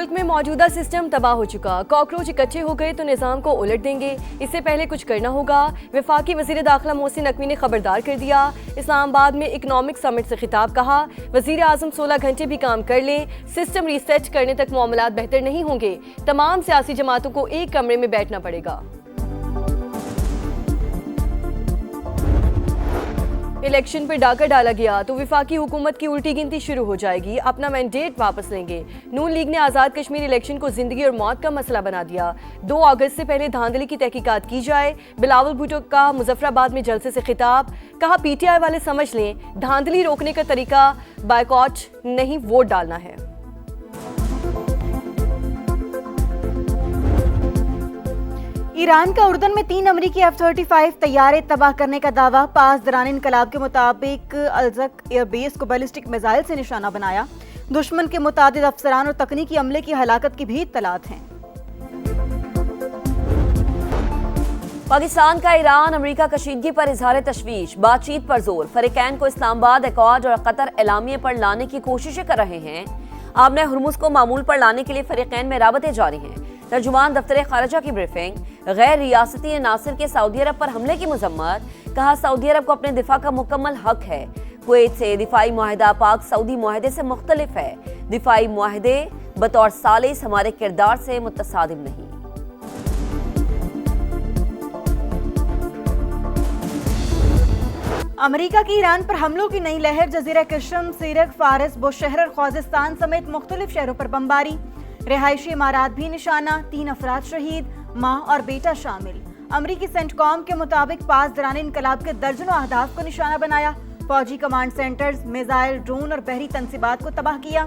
मुल्क में मौजूदा सिस्टम तबाह हो चुका, कॉकरोच इकट्ठे हो गए तो निज़ाम को उलट देंगे, इससे पहले कुछ करना होगा। वफाकी वज़ीर दाखिला मोहसिन नकवी ने खबरदार कर दिया। इस्लामाबाद में इकनॉमिक समिट से खिताब, कहा वज़ीर आज़म 16 घंटे भी काम कर लें, सिस्टम रीसेट करने तक मामलात बेहतर नहीं होंगे, तमाम सियासी जमातों को एक कमरे में बैठना पड़ेगा। इलेक्शन पर डाका डाला गया तो वफाकी हुकूमत की उल्टी गिनती शुरू हो जाएगी, अपना मैंडेट वापस लेंगे। नून लीग ने आज़ाद कश्मीर इलेक्शन को जिंदगी और मौत का मसला बना दिया। 2 अगस्त से पहले धांधली की तहकीकात की जाए। बिलावल भुट्टो का मुजफ्फराबाद में जलसे से खिताब, कहा PTI वाले समझ लें धांधली रोकने का तरीका बायकॉट नहीं, वोट डालना है। ईरान का उर्दन में 3 अमरीकी F-35 तैयारे तबाह करने का दावा। पास दौरान इनकलाब के मुताबिक अलजक एयरबेस को बैलिस्टिक मिसाइल से निशाना बनाया। दुश्मन के मुतादिद अफसरान और तकनीकी अमले की हलाकत की भी इत्तलात हैं। पाकिस्तान का ईरान अमेरिका कशीदगी पर इजहार तशवीश, बातचीत पर जोर। फरीकैन को इस्लामाबाद एकॉर्ड और कतर एलामिये पर लाने की कोशिशें कर रहे हैं। आमने हुर्मुज को मामूल पर लाने के लिए फरीकैन में राबतें जारी हैं। तर्जुमान दफ्तर खारजा की ब्रीफिंग, गैर रियासती नासिर के सऊदी अरब पर हमले की मजम्मत, कहा सऊदी अरब को अपने दिफा का मुकम्मल हक है। कुवैत से दिफाई मुआहिदा पाक सऊदी मुआहिदे से मुख्तलिफ है। दिफाई मुआहिदे बतौर सालिस हमारे किरदार से मुतसादिम नहीं। अमेरिका की ईरान पर हमलों की नई लहर। जजीरा कशम, सीरक, फारिस, बुशहर और ख्वाजिस्तान समेत मुख्तलिफ शहरों पर बमबारी। रिहायशी इमारात भी निशाना, 3 अफराद शहीद, माँ और बेटा शामिल। अमरीकी सेंटकॉम के मुताबिक पास दौरान इनकलाब के दर्जनों अहदाफ को निशाना बनाया। फौजी कमांड सेंटर्स, मिसाइल, ड्रोन और बहरी तंसीबात को तबाह किया।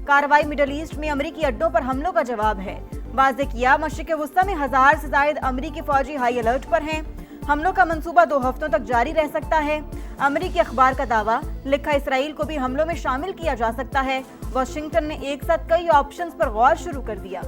कार्रवाई मिडल ईस्ट में अमरीकी अड्डों पर हमलों का जवाब है। वाज़ेह किया मशरिक़ वुस्ता में 1000 से ज़ायद अमरीकी फौजी हाई अलर्ट पर हैं। हमलों का मंसूबा 2 हफ्तों तक जारी रह सकता है। अमरीकी अखबार का दावा, लिखा इसराइल को भी हमलों में शामिल किया जा सकता है। वाशिंगटन ने एक साथ कई ऑप्शंस पर गौर शुरू कर दिया।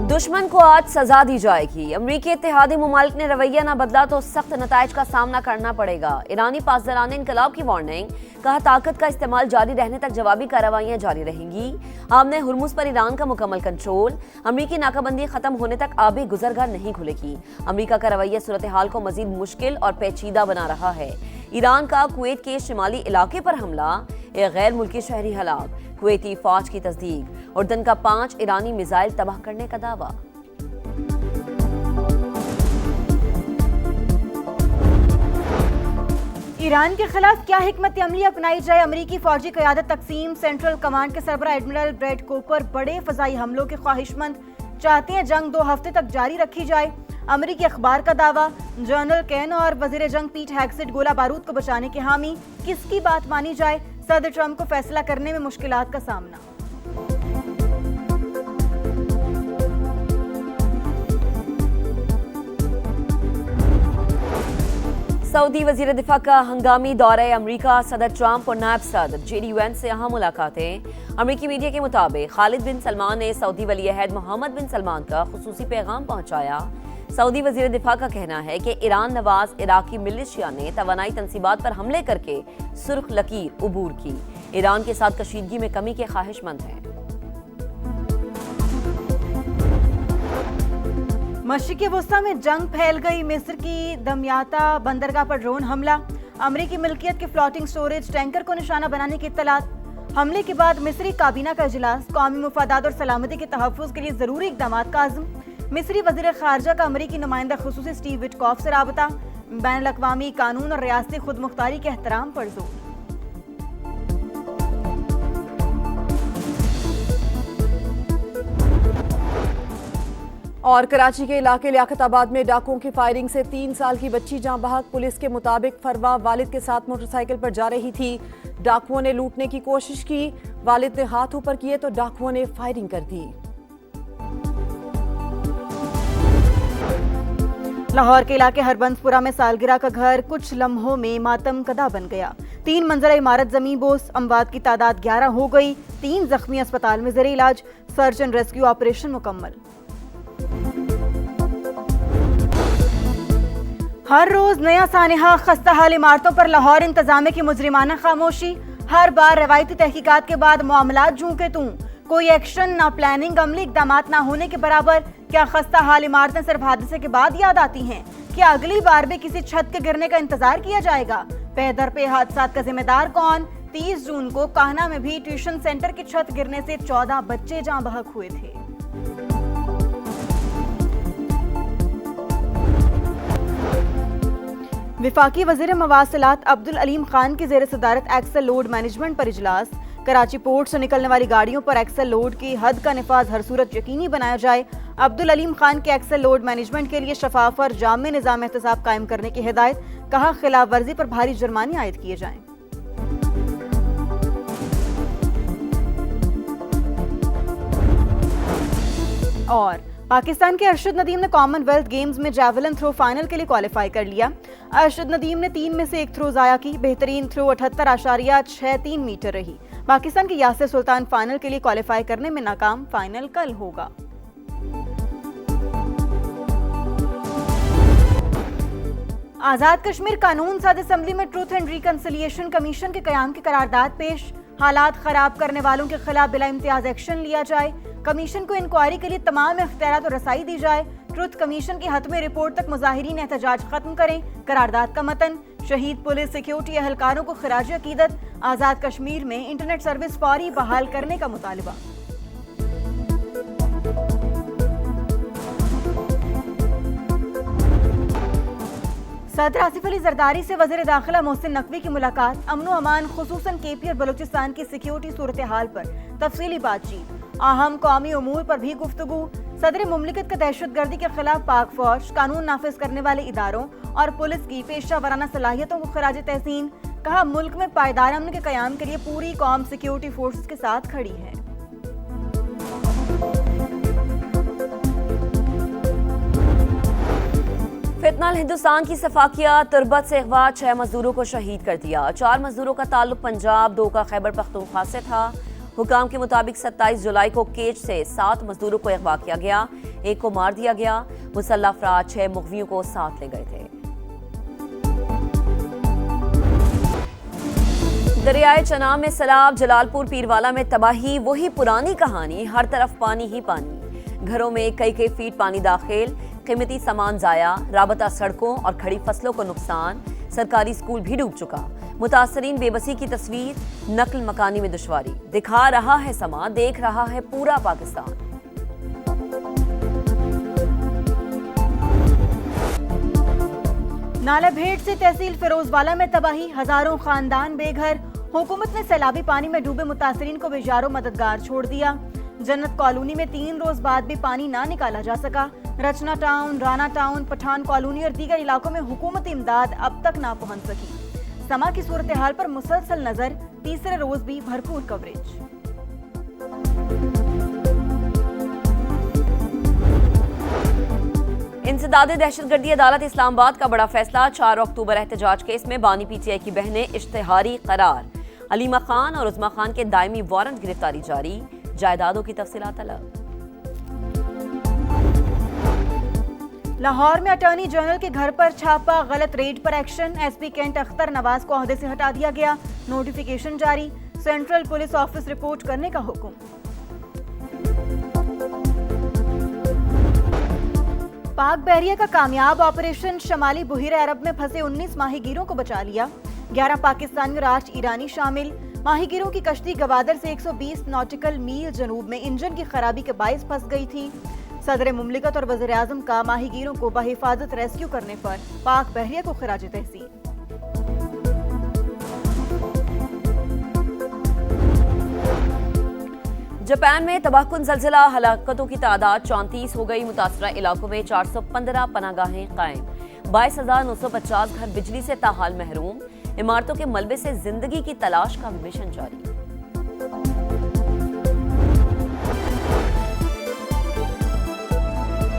दुश्मन को आज सजा दी जाएगी। अमरीकी इत्तेहादी मुमालिक ने रवैया न बदला तो सख्त नताइज का सामना करना पड़ेगा। ईरानी पासदारान इनकलाब की वार्निंग, कहा ताकत का इस्तेमाल जारी रहने तक जवाबी कार्रवाइयां जारी रहेंगी। आमने हुर्मुज पर ईरान का मुकम्मल कंट्रोल। अमरीकी नाकाबंदी खत्म होने तक आबी गुजरगाह नहीं खुलेगी। अमरीका का रवैया सूरत हाल को मजीद मुश्किल और पेचीदा बना रहा है। ईरान का कुवैत के शिमाली इलाके पर हमला, एक गैर मुल्की शहरी हलाक। कुवैती फौज की तस्दीक, उर्दन का 5 ईरानी मिसाइल तबाह करने का दावा। ईरान के खिलाफ क्या हिकमत अमली अपनाई जाए? अमरीकी फौजी क़यादत तकसीम, सेंट्रल कमांड के सरबराह एडमिरल ब्रैड कोपर बड़े फ़ज़ाई हमलों के ख्वाहिशमंद, चाहते हैं जंग 2 हफ्ते तक जारी रखी जाए। अमरीकी अखबार का दावा, जनरल कैन और वजीर जंग पीट हेग्सेट गोला बारूद को बचाने के हामी। किसकी बात मानी जाए? सदर ट्रंप को फैसला करने में मुश्किलात का सामना। सऊदी वजीर दिफा का हंगामी दौरे अमरीका, सदर ट्रंप और नायब सदर JD Vance से अहम मुलाकातें। अमरीकी मीडिया के मुताबिक खालिद बिन सलमान ने सऊदी वली अहद मोहम्मद बिन सलमान का खुसूसी पैगाम पहुंचाया। सऊदी वजीर दिफा का कहना है कि ईरान नवाज इराकी मिलिशिया ने तवानाई तंसीबात पर हमले करके सुर्ख लकीर उबूर की। ईरान के साथ कशीदगी में कमी के ख्वाहिशमंद हैं। मशरिक़ वुस्ता में जंग फैल गई। मिस्र की दमियाता बंदरगाह पर ड्रोन हमला। अमरीकी मिल्कियत के फ्लोटिंग स्टोरेज टैंकर को निशाना बनाने की इत्तलात। हमले के बाद मिस्री काबीना का इजलास, कौमी मुफादात और सलामती के तहफ़्फ़ुज़ के लिए ज़रूरी इक़दामात का आज़म। मिस्री वज़ीर ख़ारजा का अमरीकी नुमाइंदा ख़ुसूसी स्टीव विटकॉफ से राबता। बैनुल-अक़वामी कानून और रियासती खुदमुख्तारी के एहतराम पर जोर। और कराची के इलाके लियाकताबाद में डाकुओं की फायरिंग से 3 साल की बच्ची जाँ बहक। पुलिस के मुताबिक फरवा वालिद के साथ मोटरसाइकिल पर जा रही थी। डाकुओं ने लूटने की कोशिश की, वालिद ने हाथ ऊपर किए तो डाकुओं ने फायरिंग कर दी। लाहौर के इलाके हरबंसपुरा में सालगिरह का घर कुछ लम्हों में मातम कदा बन गया। 3 मंजिला इमारत जमीन बोस। अमवात की तादाद 11 हो गई। 3 जख्मी अस्पताल में ज़ेरे इलाज। सर्च एंड रेस्क्यू ऑपरेशन मुकम्मल। हर रोज नया सानेहा, खस्ता हाल इमारतों पर लाहौर इंतजामिया की मुजरिमाना खामोशी। हर बार रवायती तहकीकात के बाद मामलात झूके तू, कोई एक्शन ना, प्लानिंग अमली इकदामात ना होने के बराबर। क्या खस्ता हाल इमारतें सिर्फ हादसे के बाद याद आती हैं? क्या अगली बार भी किसी छत के गिरने का इंतजार किया जाएगा? पैदर पे हादसा का जिम्मेदार कौन? 30 जून को कान्हा में भी ट्यूशन सेंटर की छत गिरने से 14 बच्चे जाँ बहक हुए थे। विफाकी वज़ीर मवासिलात अब्दुल अलीम खान की ज़ेर सदारत एक्सल लोड मैनेजमेंट पर इजलास। कराची पोर्ट से निकलने वाली गाड़ियों पर एक्सल लोड की हद का निफाज हर सूरत यकीनी बनाया जाए। अब्दुल अलीम खान के एक्सल लोड मैनेजमेंट के लिए शफाफ और जामे निज़ाम एहतसाब कायम करने की हिदायत। कहा, खिलाफ वर्जी पर भारी जुर्माने आयद किए जाएं। और पाकिस्तान के अरशद नदीम ने कॉमनवेल्थ गेम्स में जैवलिन थ्रो फाइनल के लिए क्वालिफाई कर लिया। अरशद नदीम ने 3 में से 1 थ्रो ज़ाया की। बेहतरीन थ्रो 78.63 मीटर रही। पाकिस्तान के यासिर सुल्तान फाइनल के लिए क्वालिफाई करने में नाकाम। फाइनल कल होगा। आजाद कश्मीर कानून साज असेंबली में ट्रूथ एंड रिकंसिलिएशन कमीशन के कयाम की करारदाद पेश। हालात खराब करने वालों के खिलाफ बिला इम्तियाज एक्शन लिया जाए। कमीशन को इंक्वायरी के लिए तमाम इख्तियारात और रसाई दी जाए। ट्रुथ कमीशन की हतमी रिपोर्ट तक मुजाहिरीन एहतजाज खत्म करें। करारदाद का मतन, शहीद पुलिस सिक्योरिटी एहलकारों को खिराज अकीदत। आजाद कश्मीर में इंटरनेट सर्विस फौरी बहाल करने का मुतालबा। सदर आसिफ अली जरदारी से वज़ीर दाखिला मोहसिन नकवी की मुलाकात। अमनो अमान खुसूसन केपी और बलूचिस्तान की सिक्योरिटी सूरत हाल पर तफसीली बातचीत। अहम कौमी उमूर पर भी गुफ्तगू। सदर मुमलिकत का दहशतगर्दी के खिलाफ पाक फौज, कानून नाफिज करने वाले इदारों और पुलिस की पेशा वराना सलाहियतों को खराज तहसीन। कहा, मुल्क में पायदार अमन के कयाम के लिए पूरी कौम सिक्योरिटी फोर्सेस के साथ खड़ी है। फितनाल हिंदुस्तान की सफाकिया तुर्बत से अगवा 6 मजदूरों को शहीद कर दिया। 4 मजदूरों का ताल्लुक पंजाब, 2 का खैबर पख्तूनख्वा से था। हुकाम के मुताबिक 27 जुलाई को केज से 7 मजदूरों को अगवा किया गया, 1 को मार दिया गया। मुसल्लह अफराद 6 मुग़वियों को साथ ले गए थे। दरियाए चनाब में सैलाब, जलालपुर पीरवाला में तबाही। वही पुरानी कहानी, हर तरफ पानी ही पानी। घरों में कई फीट पानी दाखिल, कीमती सामान जाया, राबता सड़कों और खड़ी फसलों को नुकसान। सरकारी स्कूल भी डूब चुका। मुतासरीन बेबसी की तस्वीर, नकल मकानी में दुश्वारी। दिखा रहा है समा, देख रहा है पूरा पाकिस्तान। नाला भेड़ से तहसील फिरोजवाला में तबाही, हजारों खानदान बेघर। हुकूमत ने सैलाबी पानी में डूबे मुतासरीन को बेजारो मददगार छोड़ दिया। जन्नत कॉलोनी में 3 रोज बाद भी पानी ना निकाला जा सका। Rachna Town, Rana Town, Pathan colony और दीगर इलाकों में हुकूमती इमदाद अब तक ना पहुंच सकी। समा की सूरत हाल पर मुसलसल नजर, तीसरे रोज भी भरपूर कवरेज। इंसदाद दहशतगर्दी अदालत इस्लामाबाद का बड़ा फैसला। 4 अक्टूबर एहतजाज केस में बानी पीटीआई की बहनें इश्तिहारी करार। अलीमा खान और उस्मा खान के दायमी वारंट गिरफ्तारी जारी। जायदादों की तफसीलात अलग। लाहौर में अटॉर्नी जनरल के घर पर छापा, गलत रेड पर action. SP cantt Akhtar Nawaz को ओहदे से हटा दिया गया, नोटिफिकेशन जारी। सेंट्रल पुलिस ऑफिस रिपोर्ट करने का हुक्म। पाक बहरिया का कामयाब ऑपरेशन, शमाली बुहिरा अरब में फंसे 19 माहीगीरों को बचा लिया। 11 पाकिस्तानी और 8 ईरानी शामिल। माहीगीरों की कश्ती गवादर से 120 नॉटिकल मील जनूब में इंजन की खराबी के बायस फंस गई थी। सदर मुमलिकत और वज़ीर आज़म का माहीगीरों को बहिफाजत रेस्क्यू करने पर पाक बहरिया को खिराज तहसीन। जापान में तबाहकुन ज़लज़ला, हलाकतों की तादाद 34 हो गई। मुतासरा इलाकों में 415 पनागाहें कायम। 22,950 घर बिजली से ताहाल महरूम। इमारतों के मलबे से जिंदगी की तलाश का मिशन जारी।